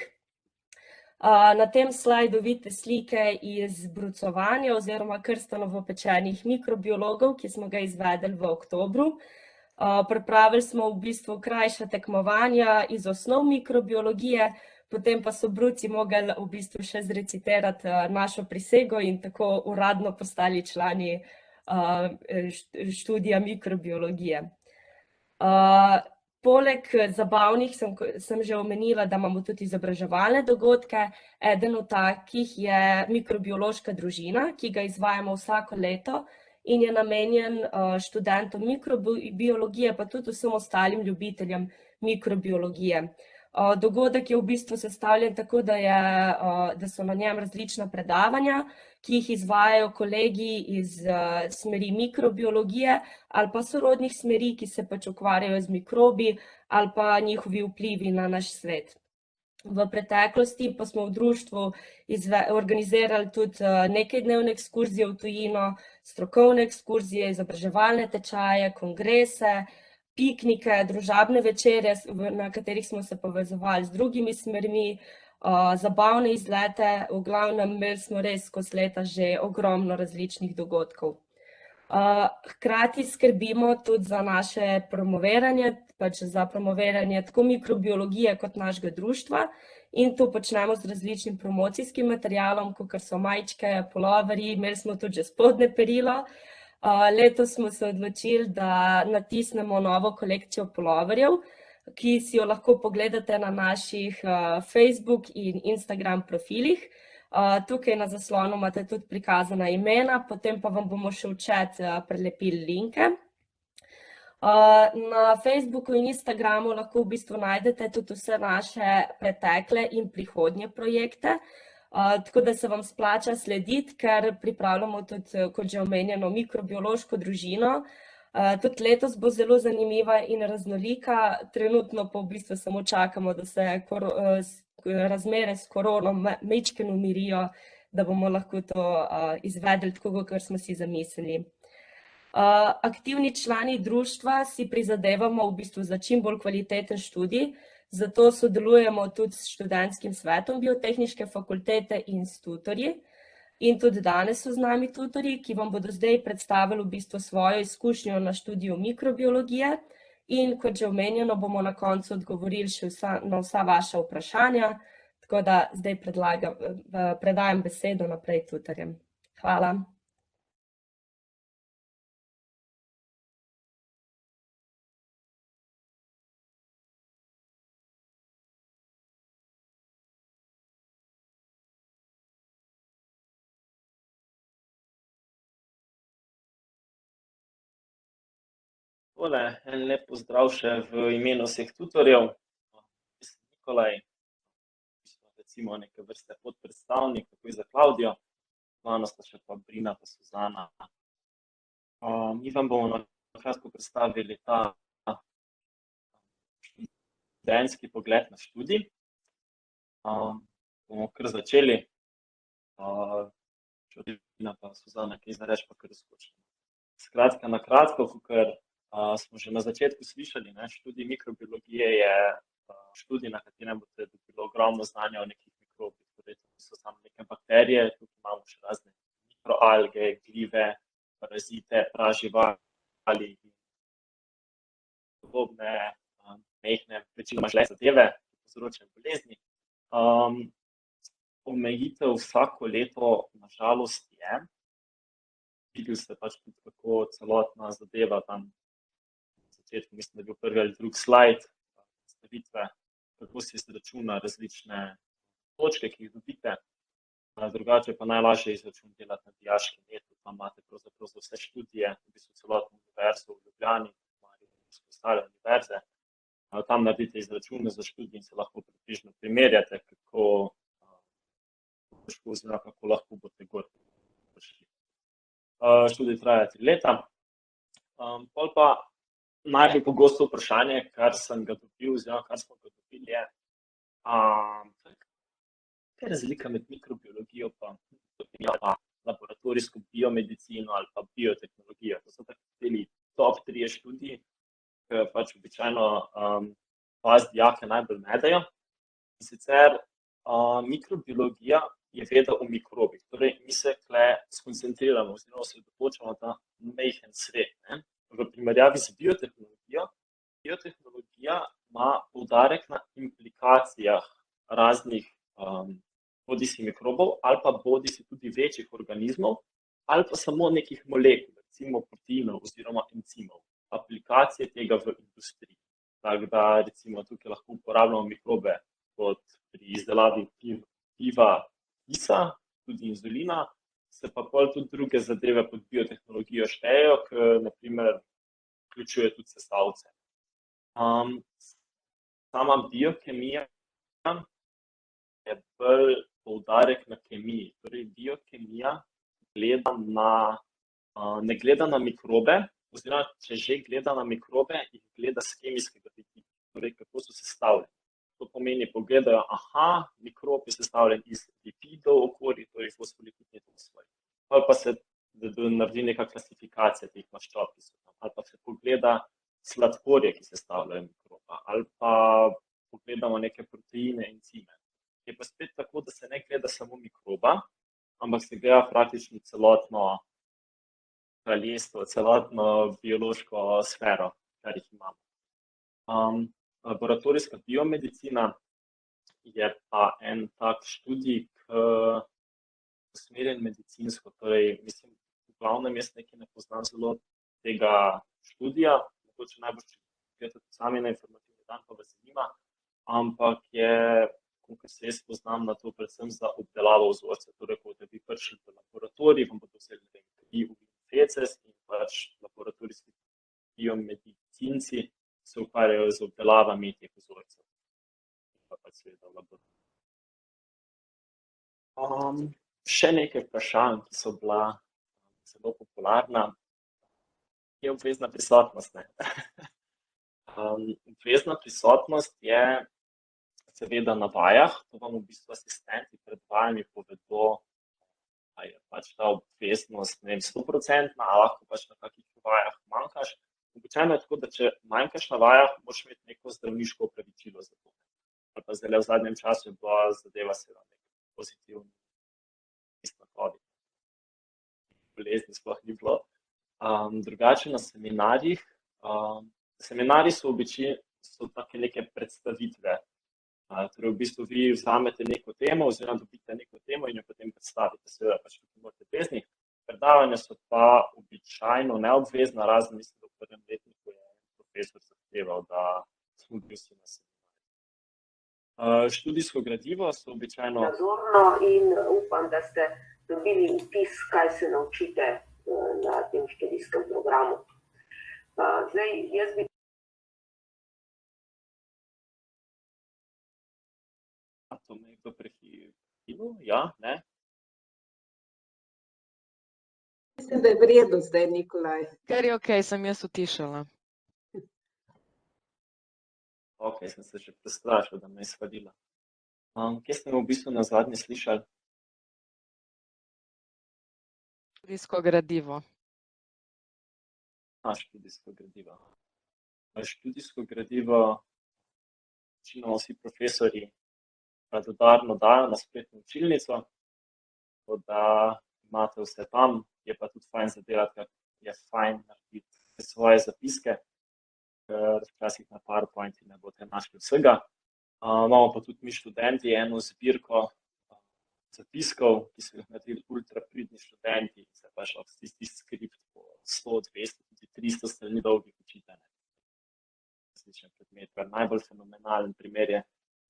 Na tem slajdu vidite slike iz brucovanja oziroma krstanovopečenih mikrobiologov, ki smo ga izvedli v oktobru. Pripravili smo v bistvu krajša tekmovanja iz osnov mikrobiologije, potem pa so bruci mogli v bistvu še zrecitirati našo prisego in tako uradno postali člani študija mikrobiologije. Poleg zabavnih sem že omenila, da imamo tudi izobraževalne dogodke. Eden od takih je mikrobiološka družina, ki ga izvajamo vsako leto in je namenjen študentom mikrobiologije, pa tudi vsem ostalim ljubiteljem mikrobiologije. Dogodek je v bistvu sestavljen tako, da so na njem različna predavanja, ki jih izvajajo kolegi iz smeri mikrobiologije ali pa sorodnih smeri, ki se pač ukvarjajo z mikrobi ali pa njihovi vplivi na naš svet. V preteklosti pa smo v društvu organizirali tudi nekajdnevne ekskurzije v tujino, strokovne ekskurzije, izobraževalne tečaje, kongrese, piknike, družabne večere, na katerih smo se povezovali z drugimi smermi, zabavne izlete. V glavnem imeli smo res skozi leta že ogromno različnih dogodkov. Hkrati skrbimo tudi za naše promoviranje, pač za promoviranje tako mikrobiologije kot našega društva in to počnemo z različnim promocijskim materialom, kakor so majčke, puloverji, imeli smo tudi že spodnje perilo. Letos smo se odločili, da natisnemo novo kolekcijo puloverjev, ki si jo lahko pogledate na naših Facebook in Instagram profilih. Tukaj na zaslonu imate tudi prikazana imena, potem pa vam bomo še v chat prelepili linke. Na Facebooku in Instagramu lahko v bistvu najdete tudi vse naše pretekle in prihodnje projekte, tako da se vam splača slediti, ker pripravljamo tudi, kot že omenjeno, mikrobiološko družino. Tudi letos bo zelo zanimiva in raznolika, trenutno pa v bistvu samo čakamo, da se razmere s korono majčkeno umirijo, da bomo lahko to izvedli tako, kot smo si zamislili. Aktivni člani društva si prizadevamo v bistvu za čim bolj kvaliteten študij, Zato sodelujemo tudi s študentskim svetom Biotehniške fakultete in s tutorji. In tudi danes so z nami tutorji, ki vam bodo zdaj predstavili v bistvu svojo izkušnjo na študiju mikrobiologije. In kot že omenjeno, bomo na koncu odgovorili še na vsa vaša vprašanja, tako da zdaj predajam besedo naprej tutorjem. Hvala. Tole, en lep pozdrav še v imenu vseh tutorjev. Jaz sem Nikolaj, recimo neke vrste podpredstavnik, takoj za Klaudijo, mano sta še pa Brina pa Suzana. Mi vam bomo na kratko predstavili ta študentski pogled na študij. Bomo kar začeli. Če Brina pa Suzana kaj izreč, pa kar skočimo. Skratka, na kratko, kakor smo že na začetku slišali, študij mikrobiologije je študij, na katerem boste dobili ogromno znanja o nekih mikrobih. Torej, to so samo neke bakterije, tukaj imamo še razne mikroalge, glive, parazite, praživali in podobne mehne, večinoma zle zadeve, ki povzročajo bolezni. Omejitev vsako leto, na žalost, je. Videli ste pač tudi, kako celotna zadeva tam mislim, da je bil prvi ali drugi slajd predstavitve, kako se izračuna različne točke, ki jih dobite. Drugače pa najlažje izračun delati na dijaškem netu, tam imate pravzaprav za vse študije, v bistvu celotno univerzo v Ljubljani, ostale univerze. Tam naredite izračune za študij in se lahko približno primerjate, kako lahko boste gor prišli. Študij traja 3 leta. Pol pa najbolj pogosto vprašanje, kar sem ga dobil, oziroma kar smo ga dobili, je, kaj je razlika med mikrobiologijo pa laboratorijsko biomedicino ali pa biotehnologijo. To so takrateli top 3 študiji, ki pač običajno vas dijake najbolj medejo. In sicer mikrobiologija je veda o mikrobih. Torej, mi se tukaj skoncentriramo oziroma se osredotočamo na majhen svet. V primerjavi z biotehnologijo, biotehnologija ima poudarek na implikacijah raznih bodisi mikrobov ali pa bodisi tudi večjih organizmov ali pa samo nekih molekul, recimo proteinov oziroma encimov, aplikacije tega v industriji. Tako da recimo tukaj lahko uporabljamo mikrobe kot pri izdelavi piva, kisa, tudi inzulina, se pa pol tudi druge zadeve pod biotehnologijo štejejo, ki naprimer vključuje tudi sestavce. Sama biokemija je bolj poudarek na kemiji. Torej, biokemija ne gleda na mikrobe, oziroma če že gleda na mikrobe, jih gleda s kemijskega vidika, torej kako so sestavljeni. To pomeni, pogledajo, mikrob je sestavljen iz lipidov okolij, torej fosfolipidnih okolij. Ali pa se naredi neka klasifikacija teh maščob, ki so tam, ali pa se pogleda sladkorje, ki sestavljajo mikroba, ali pa pogledamo neke proteine, encime. Je pa spet tako, da se ne gleda samo mikroba, ampak se gleda praktično celotno kraljestvo, celotno biološko sfero, kar jih imamo. Laboratorijska biomedicina je pa en tak študij, ki je usmerjen medicinsko. Torej, mislim, v glavnem jaz nekaj ne poznam zelo tega študija, mogoče najbolj, če gledate sami na informativni dan, pa vas zanima, ampak je, kolikor se jaz poznam na to, predvsem za obdelavo vzorcev. Torej, ko boste vi prišli v laboratorij, vam bodo vzeli kri v feces in pač laboratorijski biomedicinci se ukvarjajo z obdelavami teh vzorcev. Pa pač seveda v laboratoriju. Še nekaj vprašanj, ki so bila zelo popularna, je obvezna prisotnost. Obvezna prisotnost je seveda na vajah, to vam v bistvu asistenti pred vajami povedo, da je pač ta obveznost 100%, ali lahko pač na kakih vajah manjkaš. Običajno je tako, da če manjkaš na vajah, moraš imeti neko zdravniško opravičilo za to. ali pa zdaj v zadnjem času je bila zadeva seveda nek pozitivni test na COVID. Bolezni sploh ni bilo. Drugače na seminarjih, seminarji so take neke predstavitve. Torej v bistvu vi vzamete neko temo oziroma dobite neko temo in jo potem predstavite. Seveda pač tukaj morate vezni. Predavanja so pa običajno neobvezna, razen mislim, da v prvem letniku je profesor zahteval, da smo bili vsi na seminarju. Študijsko gradivo so običajno... Nazorno in upam, da ste dobili vtis, kaj se naučite na tem študijskem programu. Zdaj, jaz bi... To me je kdo prekinil? Ja, ne? Mislim, da je v redu zdaj, Nikolaj. Kar je okej, sem jaz utišala. Ok, sem se že prestrašil, da me je svadila. Kje ste me v bistvu na zadnje slišali? Študijsko gradivo. Študijsko gradivo. Študijsko gradivo večinoma vsi profesorji radodarno dajo na spletno učilnico, tako da imate vse tam, je pa tudi fajn zadelati, ker je fajn narediti svoje zapiske, ker včasih na PowerPointi ne boste našli vsega. Imamo pa tudi mi študenti eno zbirko zapiskov, ki so jih naredili ultra pridni študenti, se pa šlo tisti skript po 100, 200, tudi 300 strani dolgih učitelj. Različen predmet, kar najbolj fenomenalen primer je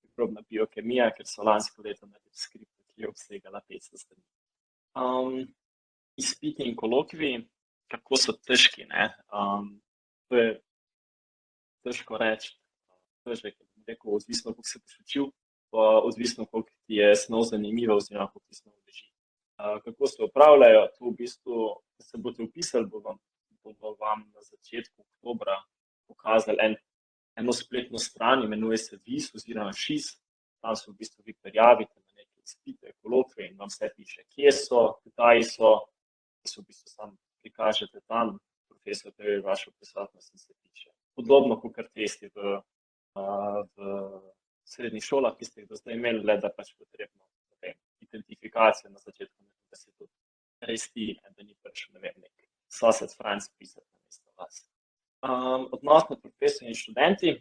mikrobna biokemija, ker so lansko leto naredili skript, ki je obsegala 500 strani. Izpiti in kolokviji, kako so težki, ne? To je težko reči, težek, rekel, odvisno, koliko se boš učil, pa odvisno, koliko ti je snov zanimiva oziroma koliko ti snov leži. Kako se opravljajo, to v bistvu, da se boste vpisali, bomo vam na začetku oktobra pokazali eno spletno stran, imenuje se VIS oziroma ŠIS, tam se v bistvu vi prijavite na neke izpite, kolokvije in vam vse piše, kje so, kdaj so, ki se v bistvu sam prikažete tam, profesor preverja vašo prisotnost in se piše. Podobno kot kar testi v srednjih šolah, ki ste jih do zdaj imeli, le da pač potrebno identifikacijo na začetku, da se tudi resti, da ni prišel, ne vem, nek sosed Franc pisati na mesto vas. Odnos med profesorji in študenti,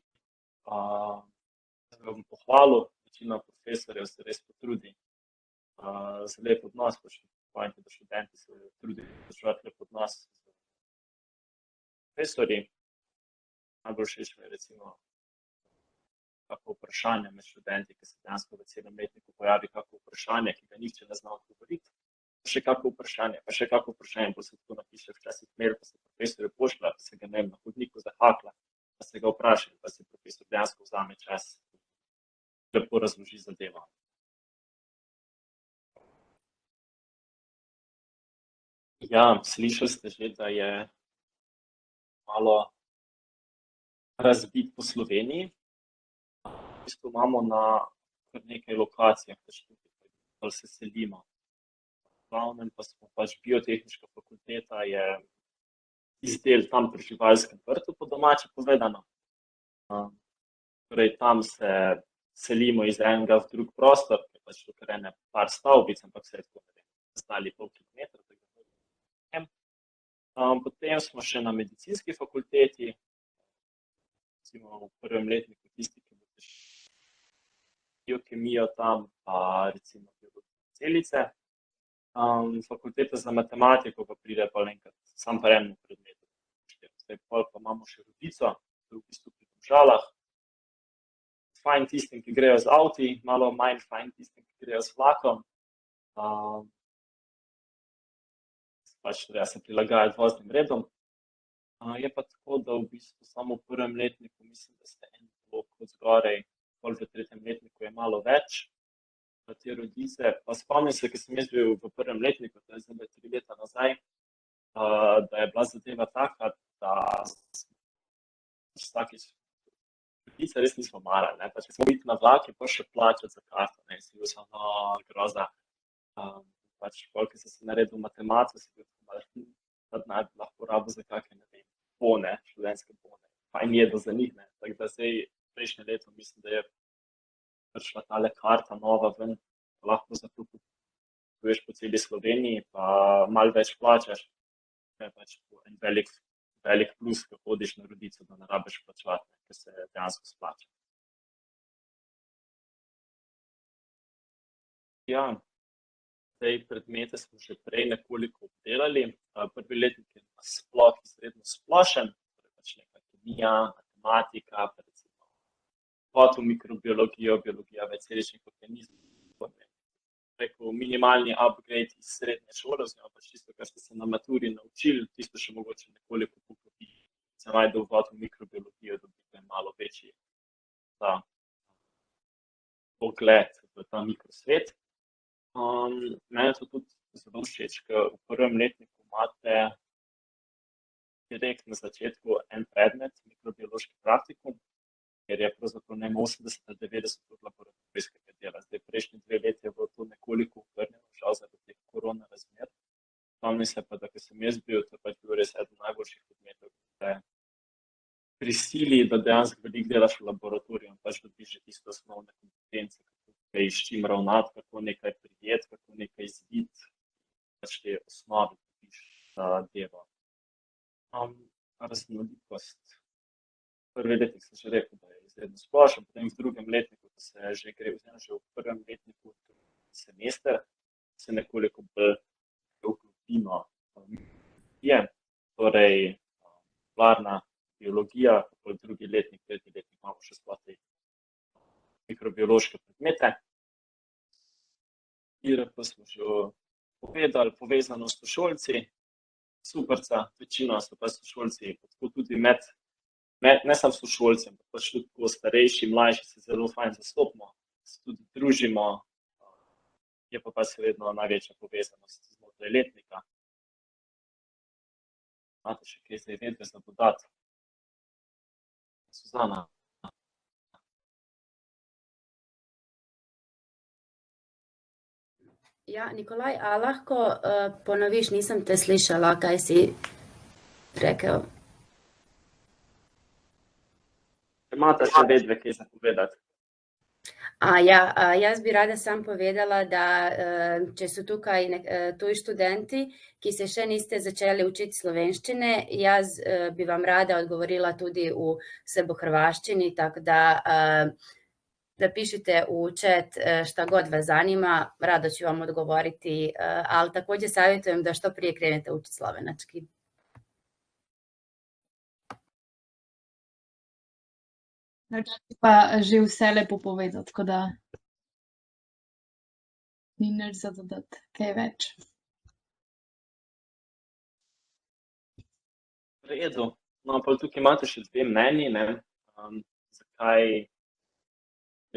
da bom pohvalil, večina profesorjev se res potrudi za lep odnos, pa še pojente, da študenti se trudijo držati lep odnos z profesorji. Najbolj všeč mi je recimo kako vprašanje med študenti, ki se dejansko v celem letniku pojavi kako vprašanje, ki ga nihče ne zna odgovoriti. Še kako vprašanje, pa še kako vprašanje, bo se tako napiše včasih mail, pa se profesorju pošlja, pa se ga ne na hodniku zahakla, pa se ga vpraša, pa se profesor dejansko vzame čas, lepo razloži zadevo. Ja, slišali ste že, da je malo razbit po Sloveniji. V bistvu imamo na kar nekaj lokacijah, da se selimo. Glavnem pa smo pač biotehniška fakulteta je izdel tam pri živalskem vrtu, po domače povedano. Torej tam se selimo iz enega v drug prostor, ker pač tukaj ene par stavbic, ampak vse tako ne vem, znali pol kilometra. Potem smo še na medicinski fakulteti, recimo v prvem letniku tisti, ki boste biokemijo tam, pa recimo biologične celice. Fakulteta za matematiko pa pride pa enkrat sam pa enemu predmetu. Zdaj pa imamo še Rodico, v bistvu pri Domžalah. Fajn tistim, ki grejo z avti, malo manj fajn tistim, ki grejo z vlakom. Pač treba se prilagajati voznim redom. Je pa tako, da v bistvu samo v prvem letniku mislim, da ste en blok od zgorej, pol v tretjem letniku je malo več. Te Rodice, pa spomnim se, ker sem jaz bil v prvem letniku, to je zdaj 3 leta nazaj, da je bila zadeva taka, da vsakič Rodice res nismo marali, ne, pač smo biti na vlaki, pa še plačati za karto, ne, si bil sem, no, groza. Pač, koliko sem se naredil matematiko, si bil tako lahko rabo za kakšne, ne vem, bone, študentske bone. Fajn jedo za njih, ne, tako da zdaj prejšnje leto mislim, da je prišla tale karta nova ven, lahko zato kupuješ po celi Sloveniji, pa malo več plačaš. To je pač en velik plus, ko hodiš na Rodico, da ne rabiš plačevati, ker se dejansko splača. Ja, zdaj predmete smo že prej nekoliko obdelali. Prvi letnik je nasploh izredno splošen, torej pač neka kemija, matematika, recimo fotomikrobiologijo, biologija večceličnih organizmov. Rekel, minimalni upgrade iz srednje šole, oziroma pač tisto, kar ste se na maturi naučili, tisto še mogoče nekoliko poglobiti. Se najde v fotomikrobiologijo, dobite malo večji pogled v ta mikrosvet. Mene to tudi zelo všeč, ker v prvem letniku imate direkt na začetku en predmet, mikrobiološki praktikum, ker je pravzaprav 80-90% laboratorijskega dela. Zdaj, prejšnji 2 leti je bilo to nekoliko obrnjeno, žal zaradi teh korona razmer. Spomnim se pa, da ko sem jaz bil, to je pač bil res eden najboljših predmetov, ki te prisili, da dejansko veliko delaš v laboratoriju in pač dobiš že tisto osnovne kompetence, kako s čim ravnati, kako nekaj prijeti, kako nekaj izviti, pač te osnovi dobiš za delo. Raznolikost. Prvi letnik sem že rekel, da je izredno splošen, potem v drugem letniku, ko se že gre, oziroma že v prvem letniku semester, se nekoliko bolj vklopimo. Torej, molekulārna biologija, v drugi letnik, tretji letnik imamo še sploh te mikrobiološke predmete. IRP smo že povedali, povezano s sošolci, superca, večina so pa sošolci, tako tudi ne samo sošolci, ampak pač tudi tako starejši, mlajši se zelo fajn zastopimo, se tudi družimo, je pa seveda največja povezanost znotraj letnika. Imate še kaj zdaj vedbe za dodati? Suzana. Ja, Nikolaj, a lahko ponoviš, nisem te slišala, kaj si rekel. Imate še vedbe kaj za povedati? Jaz bi rada sam povedala, da če so tukaj tuji študenti, ki se še niste začeli učiti slovenščine, jaz bi vam rada odgovorila tudi v srbohrvaščini, tako da pišite u chat šta god vas zanima, rado ću vam odgovoriti, ali također savjetujem da što prije krenete učiti slovenački. Pa že vse lepo povedal, tako da ni nič za dodati kaj več. V redu. No, pa tukaj imate še 2 mnenji, zakaj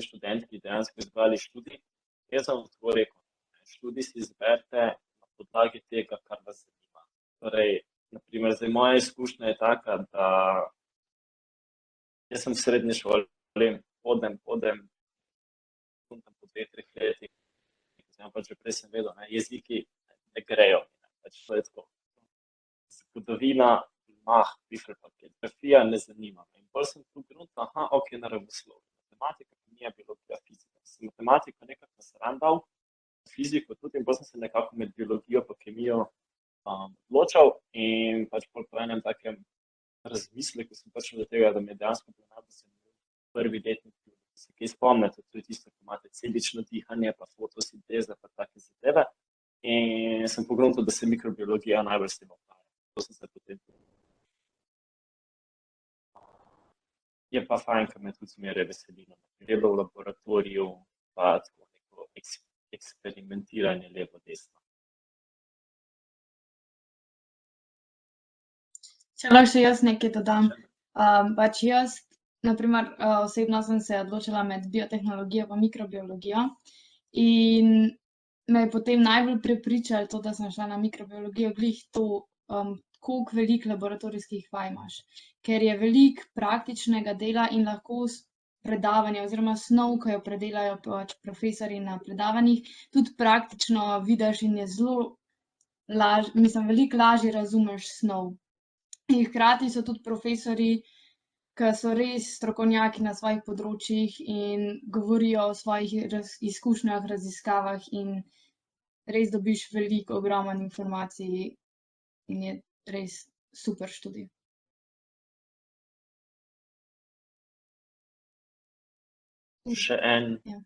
študenti dejansko izbrali študij. Jaz sem tako rekel, študij si izberite na podlagi tega, kar vas zanima. Torej, naprimer, zdaj moja izkušnja je taka, da jaz sem v srednji šoli, hodem po 2-3 letih, pač že prej sem vedel, jeziki ne grejo, pač to je tako. Zgodovina, geografija ne zanima. In bolj sem tu grunto, naravoslovje, matematika, kemija, biologija, fizika. Sem matematiko nekako nasran dal, fiziko tudi, in bolj sem se nekako med biologijo pa kemijo odločal in pač po enem takem razmisleku sem prišel do tega, da mi je dejansko bilo najbolj zanimivo prvi letnik, da se kaj spomnite, to je tisto, ko imate celično dihanje, pa fotosinteza, pa take zadeve. In sem pogruntal, da se mikrobiologija najbolj s tem ukvarja. To sem se potem. Je pa fajn, ker me tudi zmeraj veseli na delu v laboratoriju, pa tako neko eksperimentiranje levo desno. Če lahko še jaz nekaj dodam. Pač jaz, naprimer, osebno sem se odločila med biotehnologijo pa mikrobiologijo in me je potem najbolj prepričalo to, da sem šla na mikrobiologijo, glih to, koliko veliko laboratorijskih vaj imaš. Ker je veliko praktičnega dela in lahko predavanja oziroma snov, ki jo predelajo pač profesorji na predavanjih, tudi praktično vidiš in je zelo veliko lažje razumeš snov. In hkrati so tudi profesorji ki so res strokovnjaki na svojih področjih in govorijo o svojih izkušnjah, raziskavah in res dobiš veliko, ogromno informacij in je res super študij. Še Ja.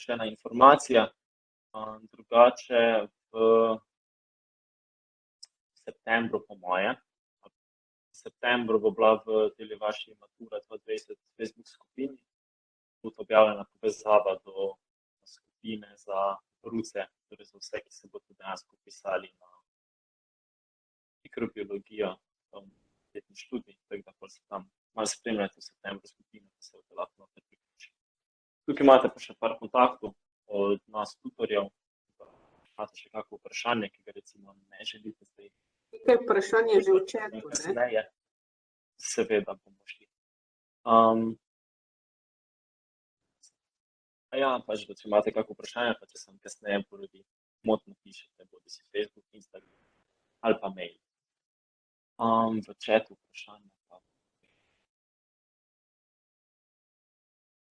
ena informacija, drugače v septembru po moje. V septembru bo bila v teli vaši Matura 2020 Facebook skupini tudi objavljena povezava do skupine za bruce, torej za vse, ki se bodo dejansko pisali na mikrobiologijo, letni študij, tako da se tam malo spremljate v septembru skupine, da se bodo lahko naprej priključili. Tukaj imate pa še par kontaktov od nas tutorjev, imate še kakšno vprašanje, ki ga recimo ne želite zdaj. Nekaj vprašanje že v chatu, ne? Kasneje, seveda bomo šli. Ja, pač, da če imate kakšno vprašanje, pa če sem kasneje porodi, motno pišete, bodi si Facebook, Instagram ali pa mail. V chatu vprašanje.